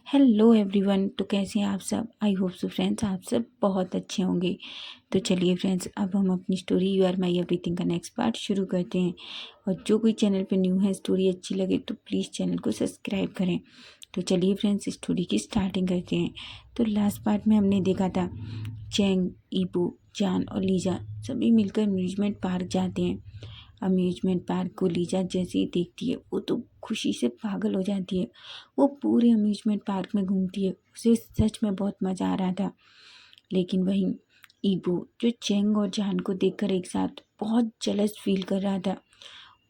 Hello everyone. तो कैसे हैं आप सब? आई होप सो फ्रेंड्स आप सब बहुत अच्छे होंगे। तो चलिए फ्रेंड्स, अब हम अपनी story you are my everything का नेक्स्ट पार्ट शुरू करते हैं। और जो कोई चैनल पे न्यू है, स्टोरी अच्छी लगे तो प्लीज़ चैनल को सब्सक्राइब करें। तो चलिए फ्रेंड्स, स्टोरी की स्टार्टिंग करते हैं। तो लास्ट पार्ट में हमने देखा था चैंग, ईपू, जान और लीजा सभी मिलकर अम्यूजमेंट पार्क जाते हैं। अम्यूजमेंट पार्क को लीजा जैसे ही देखती है वो तो खुशी से पागल हो जाती है। वो पूरे अम्यूजमेंट पार्क में घूमती है, उसे सच में बहुत मज़ा आ रहा था। लेकिन वहीं ईबू, जो चेंग और जान को देखकर एक साथ बहुत जलस फील कर रहा था,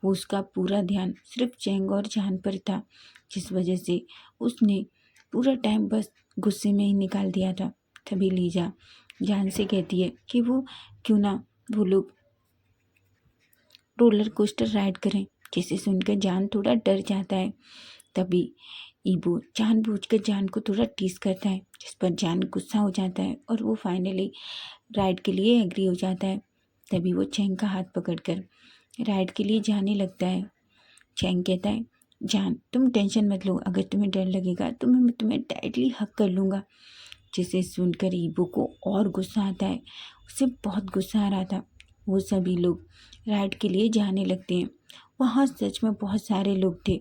वो उसका पूरा ध्यान सिर्फ चेंग और जान पर था, जिस वजह से उसने पूरा टाइम बस गुस्से में ही निकाल दिया था। तभी लीजा जान से कहती है कि वो क्यों ना वो लोग रोलर कोस्टर राइड करें, जिसे सुनकर जान थोड़ा डर जाता है। तभी ईबू जानबूझकर जान को थोड़ा टीस करता है, जिस पर जान गुस्सा हो जाता है और वो फाइनली राइड के लिए एग्री हो जाता है। तभी वो चैंग का हाथ पकड़कर राइड के लिए जाने लगता है। चैंग कहता है, जान तुम टेंशन मत लो, अगर तुम्हें डर लगेगा तो मैं तुम्हें टाइटली हक कर लूँगा। जिसे सुनकर ईबू को और गुस्सा आता है, उसे बहुत गुस्सा आ रहा था। वो सभी लोग राइड के लिए जाने लगते हैं। वहाँ सच में बहुत सारे लोग थे।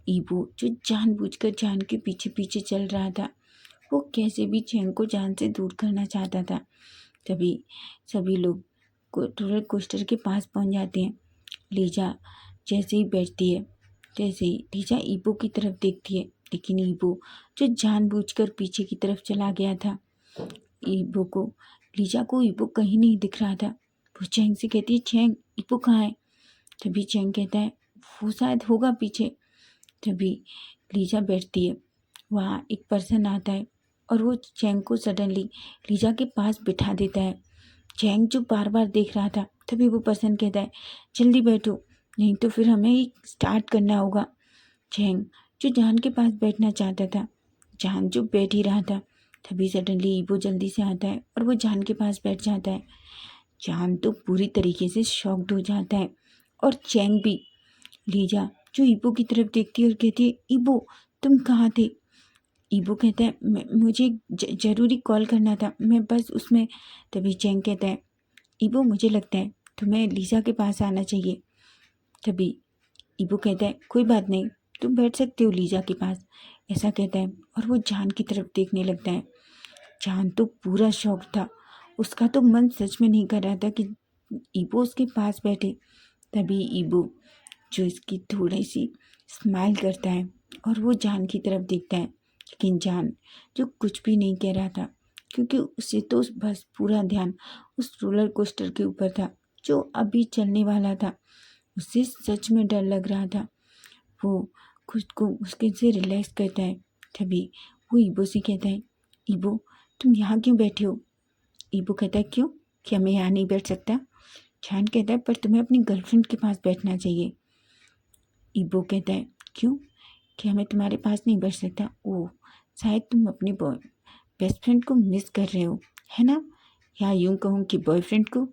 ईबू, जो जानबूझकर जान के पीछे पीछे चल रहा था, वो कैसे भी चैंग को जान से दूर करना चाहता था। तभी सभी लोग रोलर कोस्टर के पास पहुंच जाते हैं। लीजा जैसे ही बैठती है, तैसे ही लीजा ईबू की तरफ देखती है, लेकिन ईबू, जो जानबूझकर पीछे की तरफ चला गया था, ईबू को लीजा को ईबू कहीं नहीं दिख रहा था। वो चैंग से कहती है, चैंग ईबू कहाँ है? तभी चैंग कहता है, वो शायद होगा पीछे। तभी लीजा बैठती है, वहाँ एक पर्सन आता है और वो चैंग को सडनली लीजा के पास बिठा देता है। चैंग जो बार बार देख रहा था, तभी वो पर्सन कहता है, जल्दी बैठो, नहीं तो फिर हमें ही स्टार्ट करना होगा। चैंग, जो जान के पास बैठना चाहता था, जान जो बैठ ही रहा था, तभी सडनली ईबो जल्दी से आता है और वो जान के पास बैठ जाता है। जान तो पूरी तरीके से शॉक्ड हो जाता है और चैंग भी। लीजा जो ईबो की तरफ देखती है और कहती है, ईबो तुम कहाँ थे? ईबो कहता है, मुझे ज़रूरी कॉल करना था, मैं बस उसमें। तभी चैंग कहता है, ईबो मुझे लगता है तुम्हें लीजा के पास आना चाहिए। तभी ईबो कहता है, कोई बात नहीं, तुम बैठ सकते हो लीजा के पास, ऐसा कहता है और वो जान की तरफ देखने लगता है। जान तो पूरा शौक था, उसका तो मन सच में नहीं कर रहा था कि ईबो उसके पास बैठे। तभी ईबो, जो इसकी थोड़ी सी स्माइल करता है और वो जान की तरफ देखता है, लेकिन जान जो कुछ भी नहीं कह रहा था, क्योंकि उसे तो बस पूरा ध्यान उस रोलर कोस्टर के ऊपर था जो अभी चलने वाला था। उसे सच में डर लग रहा था। वो खुद को मुश्किल से रिलैक्स करता है। तभी वो ईबो से कहता है, ईबो तुम यहाँ क्यों बैठे हो? ईबो कहता है, क्यों, क्या मैं यहाँ नहीं बैठ सकता? जान कहता है, पर तुम्हें अपनी गर्लफ्रेंड के पास बैठना चाहिए। ईबो कहता है, क्यों, क्या मैं तुम्हारे पास नहीं बैठ सकता? ओह, शायद तुम अपने बेस्ट फ्रेंड को मिस कर रहे हो, है ना, या यूं कहूँ कि बॉयफ्रेंड को।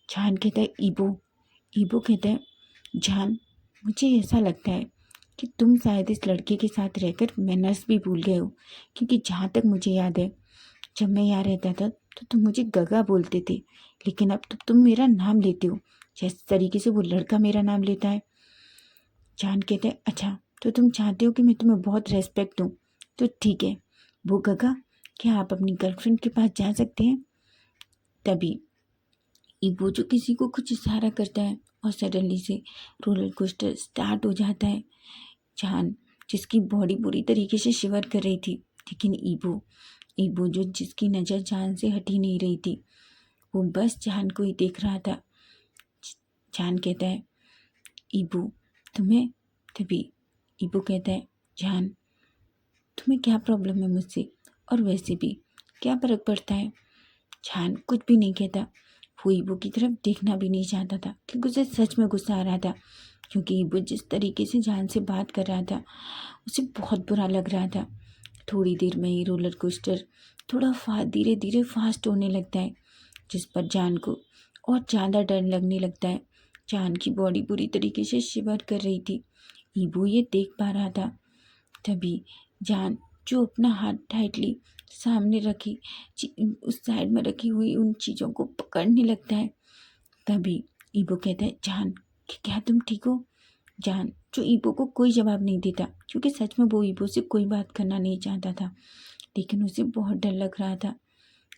जान कहता है, ईबो। ईबो कहता है, जान मुझे ऐसा लगता है कि तुम शायद इस लड़के के साथ रहकर मैनर्स भी भूल गए हो, क्योंकि जहाँ तक मुझे याद है, जब मैं यहाँ रहता था तो तुम मुझे गगा बोलते थे, लेकिन अब तो तुम मेरा नाम लेते हो जिस तरीके से वो लड़का मेरा नाम लेता है। जान कहते हैं, अच्छा तो तुम चाहते हो कि मैं तुम्हें बहुत रेस्पेक्ट दूँ, तो ठीक है, वो गगा, क्या आप अपनी गर्लफ्रेंड के पास जा सकते हैं? तभी ईबो, जो किसी को कुछ इशारा करता है और सडनली से रोलर कोस्टर स्टार्ट हो जाता है। जान, जिसकी बॉडी पूरी तरीके से शिवर कर रही थी, लेकिन ईबो, ईबो जो जिसकी नज़र जान से हटी नहीं रही थी, वो बस जान को ही देख रहा था। जान कहता है, ईबो तुम्हें। तभी ईबो कहता है, जान तुम्हें क्या प्रॉब्लम है मुझसे, और वैसे भी क्या फ़र्क पड़ता है? जान कुछ भी नहीं कहता। वो ईबो की तरफ देखना भी नहीं चाहता था, क्योंकि उसे सच में गुस्सा आ रहा था, क्योंकि ईबो जिस तरीके से जान से बात कर रहा था, उसे बहुत बुरा लग रहा था। थोड़ी देर में ही रोलर कोस्टर थोड़ा धीरे धीरे फास्ट होने लगता है, जिस पर जान को और ज़्यादा डर लगने लगता है। जान की बॉडी पूरी तरीके से शिवर कर रही थी। ईबो ये देख पा रहा था। तभी जान, जो अपना हाथ टाइटली सामने रखी उस साइड में रखी हुई उन चीज़ों को पकड़ने लगता है। तभी ईबो कहता है, जान क्या तुम ठीक हो? जान जो ईबो को कोई जवाब नहीं देता, क्योंकि सच में वो ईबो से कोई बात करना नहीं चाहता था, लेकिन उसे बहुत डर लग रहा था।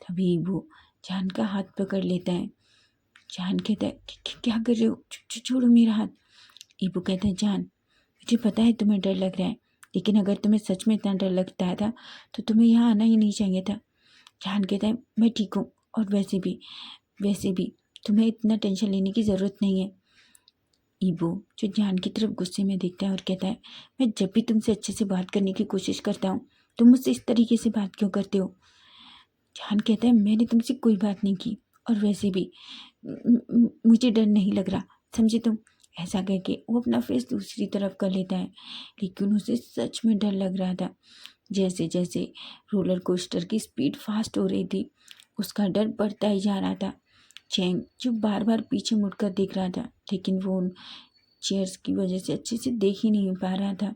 तभी ईबो जान का हाथ पकड़ लेता है। जान कहता है, क्या कर रहे हो? छोड़ो मेरा हाथ। ईबो कहता है, जान मुझे पता है तुम्हें डर लग रहा है, लेकिन अगर तुम्हें सच में इतना डर लगता था तो तुम्हें यहाँ आना ही नहीं चाहिए था। जान कहता है, मैं ठीक हूँ, और वैसे भी तुम्हें इतना टेंशन लेने की ज़रूरत नहीं है। ईबो जो जान की तरफ गुस्से में देखता है और कहता है, मैं जब भी तुमसे अच्छे से बात करने की कोशिश करता हूँ, तुम मुझसे इस तरीके से बात क्यों करते हो? जान कहता है, मैंने तुमसे कोई बात नहीं की, और वैसे भी मुझे डर नहीं लग रहा, समझे तुम? ऐसा कह के वो अपना फेस दूसरी तरफ कर लेता है, लेकिन उसे सच में डर लग रहा था। जैसे जैसे रोलर कोस्टर की स्पीड फास्ट हो रही थी, उसका डर बढ़ता ही जा रहा था। चैंग जो बार बार पीछे मुड़कर देख रहा था, लेकिन वो उन चेयर्स की वजह से अच्छे से देख ही नहीं पा रहा था।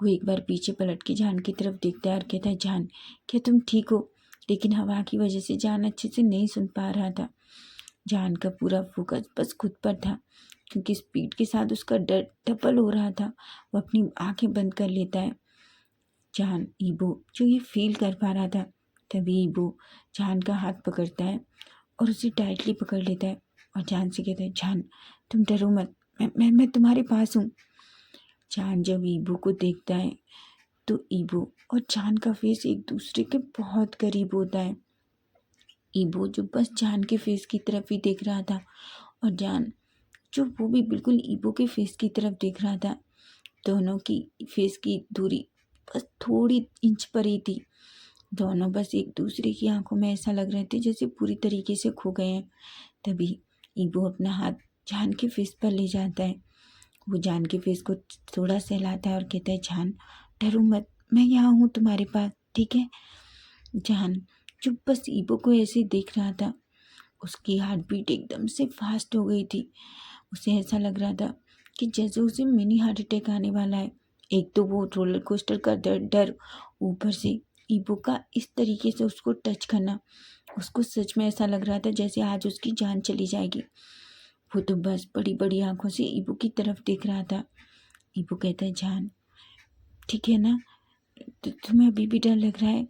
वो एक बार पीछे पलट के जान की तरफ देखता है और कहता है, जान क्या तुम ठीक हो? लेकिन हवा की वजह से जान अच्छे से नहीं सुन पा रहा था। जान का पूरा फोकस बस खुद पर था, क्योंकि स्पीड के साथ उसका डर डबल हो रहा था। वो अपनी आंखें बंद कर लेता है। जान ईबो जो ये फील कर पा रहा था, तभी ईबो जान का हाथ पकड़ता है और उसे टाइटली पकड़ लेता है और जान से कहता है, जान तुम डरो मत, मैं तुम्हारे पास हूँ। जान जब ईबो को देखता है तो ईबो और जान का फेस एक दूसरे के बहुत करीब होता है। ईबो जो बस जान के फेस की तरफ ही देख रहा था, और जान जो वो भी बिल्कुल ईबो के फेस की तरफ देख रहा था। दोनों की फेस की दूरी बस थोड़ी इंच पर ही थी। दोनों बस एक दूसरे की आंखों में ऐसा लग रहे थे जैसे पूरी तरीके से खो गए हैं। तभी ईबो अपना हाथ जान के फेस पर ले जाता है। वो जान के फेस को थोड़ा सहलाता है और कहता है, जान डरो मत, मैं यहाँ हूँ तुम्हारे पास, ठीक है? जान जो बस ईबो को ऐसे देख रहा था, उसकी हार्ट बीट एकदम से फास्ट हो गई थी। उसे ऐसा लग रहा था कि जैसे उसे मिनी हार्ट अटैक आने वाला है। एक तो वो रोलर कोस्टर का डर, ऊपर से ईबो का इस तरीके से उसको टच करना, उसको सच में ऐसा लग रहा था जैसे आज उसकी जान चली जाएगी। वो तो बस बड़ी बड़ी आंखों से ईबो की तरफ देख रहा था। ईबो कहता है, जान ठीक है ना? तो तुम्हें अभी भी डर लग रहा है?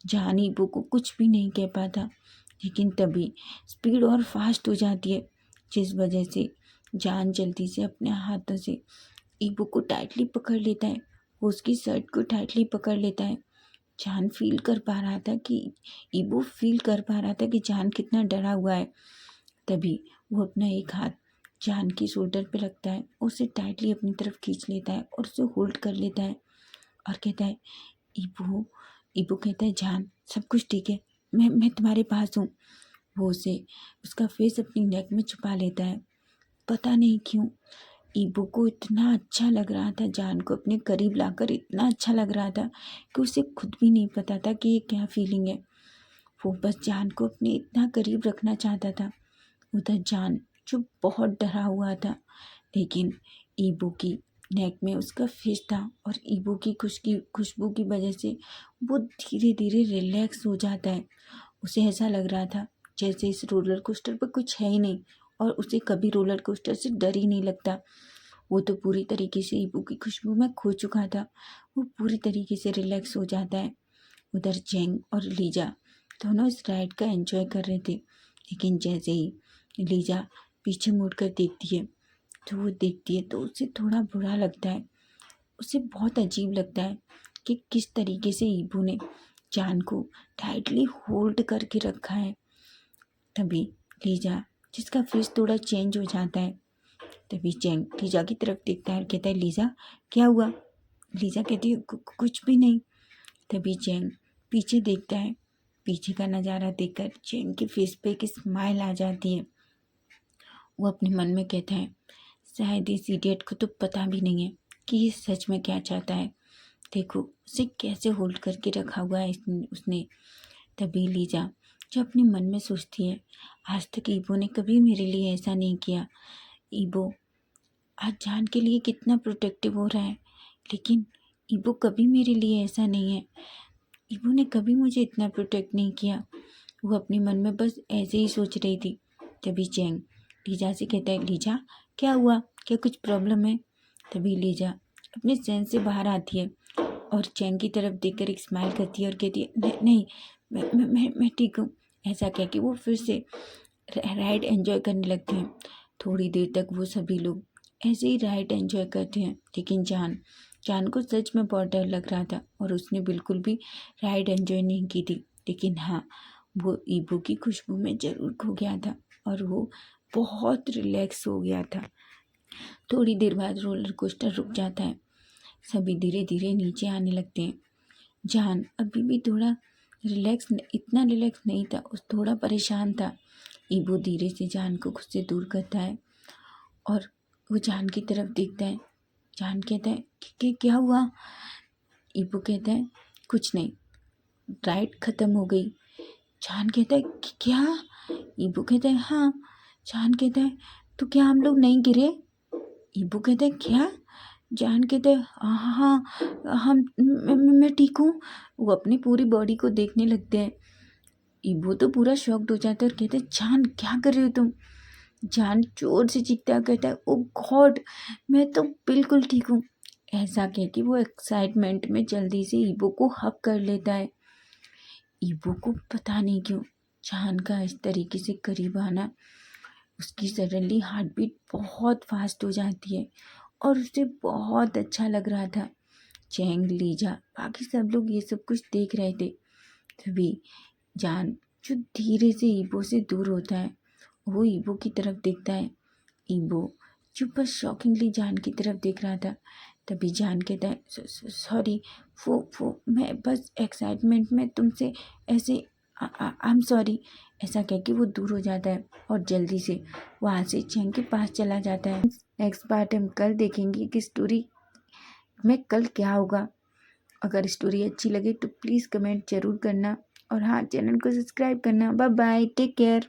जान ईबो को कुछ भी नहीं कह पाता, लेकिन तभी स्पीड और फास्ट हो जाती है, जिस वजह से जान जल्दी से अपने हाथों से ईबो को टाइटली पकड़ लेता है। वो उसकी शर्ट को टाइटली पकड़ लेता है। जान फील कर पा रहा था कि ईबो फील कर पा रहा था कि जान कितना डरा हुआ है। तभी वो अपना एक हाथ जान की शोल्डर पे रखता है, उसे टाइटली अपनी तरफ खींच लेता है और उसे होल्ड कर लेता है और कहता है, ईबो। ईबो कहता है, जान सब कुछ ठीक है, मैं तुम्हारे पास हूँ। वो उसे उसका फेस अपनी नेक में छुपा लेता है। पता नहीं क्यों ईबो को इतना अच्छा लग रहा था, जान को अपने करीब लाकर इतना अच्छा लग रहा था कि उसे खुद भी नहीं पता था कि ये क्या फीलिंग है। वो बस जान को अपने इतना करीब रखना चाहता था। उधर जान जो बहुत डरा हुआ था, लेकिन ईबो की नेक में उसका फेस था और ईबो की खुशबू की वजह से वो धीरे धीरे रिलैक्स हो जाता है। उसे ऐसा लग रहा था जैसे इस रोलर कोस्टर पर कुछ है ही नहीं, और उसे कभी रोलर कोस्टर से डर ही नहीं लगता। वो तो पूरी तरीके से ईबो की खुशबू में खो चुका था। वो पूरी तरीके से रिलैक्स हो जाता है। उधर चैंग और लीजा दोनों इस राइड का एंजॉय कर रहे थे, लेकिन जैसे ही लीजा पीछे मुड़कर देखती है तो वो देखती है तो उसे थोड़ा बुरा लगता है। उसे बहुत अजीब लगता है कि किस तरीके से ईबो ने जान को टाइटली होल्ड करके रखा है। तभी लीजा जिसका फेस थोड़ा चेंज हो जाता है, तभी चैंग लीजा की तरफ देखता है और कहता है, लीजा क्या हुआ? लीजा कहती है, कुछ भी नहीं। तभी चैंग पीछे देखता है। पीछे का नज़ारा देखकर चैंग के फेस पे एक स्माइल आ जाती है। वो अपने मन में कहता है, शायद इस इडियट को तो पता भी नहीं है कि ये सच में क्या चाहता है। देखो उसे कैसे होल्ड करके रखा हुआ है उसने। तभी लीजा जो अपने मन में सोचती है, आज तक ईबो ने कभी मेरे लिए ऐसा नहीं किया। ईबो आज जान के लिए कितना प्रोटेक्टिव हो रहा है, लेकिन ईबो कभी मेरे लिए ऐसा नहीं है। ईबू ने कभी मुझे इतना प्रोटेक्ट नहीं किया। वो अपने मन में बस ऐसे ही सोच रही थी। तभी चैंग लीजा से कहता है, लीजा क्या हुआ, क्या कुछ प्रॉब्लम है? तभी लीजा अपने सेंस से बाहर आती है और चैंग की तरफ देखकर एक स्माइल करती है और कहती है, नहीं नहीं, मैं ठीक हूँ। ऐसा कह के वो फिर से राइड एंजॉय करने लगते हैं। थोड़ी देर तक वो सभी लोग ऐसे ही राइड एंजॉय करते हैं, लेकिन जान जान को सच में बहुत डर लग रहा था और उसने बिल्कुल भी राइड एंजॉय नहीं की थी। लेकिन हाँ, वो ईबू की खुशबू में ज़रूर खो गया था और वो बहुत रिलैक्स हो गया था। थोड़ी देर बाद रोलर कोस्टर रुक जाता है। सभी धीरे धीरे नीचे आने लगते हैं। जान अभी भी थोड़ा इतना रिलैक्स नहीं था, उस थोड़ा परेशान था। ईबू धीरे से जान को खुद से दूर करता है और वो जान की तरफ देखता है। जान कहता है कि क्या हुआ? ईबू कहता है, कुछ नहीं, राइड ख़त्म हो गई। जान कहता है कि क्या? ईबू कहता है, हाँ। जान कहता है, तो क्या हम लोग नहीं गिरे? ईबू कहता है, क्या? जान कहता है, हाँ हाँ, मैं ठीक हूँ। वो अपनी पूरी बॉडी को देखने लगते हैं। ईबू तो पूरा शॉक्ड हो जाता है और कहते हैं, जान क्या कर रहे हो तुम? जान जोर से चीखता कहता है, ओ गॉड, मैं तो बिल्कुल ठीक हूँ। ऐसा कह के वो एक्साइटमेंट में जल्दी से ईबू को हक कर लेता है। ईबू को पता नहीं क्यों जान का इस तरीके से करीब आना, उसकी सडनली हार्ट बीट बहुत फास्ट हो जाती है और उसे बहुत अच्छा लग रहा था। चैंग, लीजा, बाकी सब लोग ये सब कुछ देख रहे थे। तभी जान जो धीरे से ईबो से दूर होता है, वो ईबो की तरफ देखता है। ईबो जो बस शॉकिंगली जान की तरफ देख रहा था। तभी जान कहता है, सॉरी, वो मैं बस एक्साइटमेंट में तुमसे ऐसे, आई एम सॉरी। ऐसा कह के वो दूर हो जाता है और जल्दी से वहाँ से चैंग के पास चला जाता है। नेक्स्ट पार्ट हम कल देखेंगे कि स्टोरी में कल क्या होगा। अगर स्टोरी अच्छी लगे तो प्लीज़ कमेंट ज़रूर करना और हाँ, चैनल को सब्सक्राइब करना। Bye bye, take care.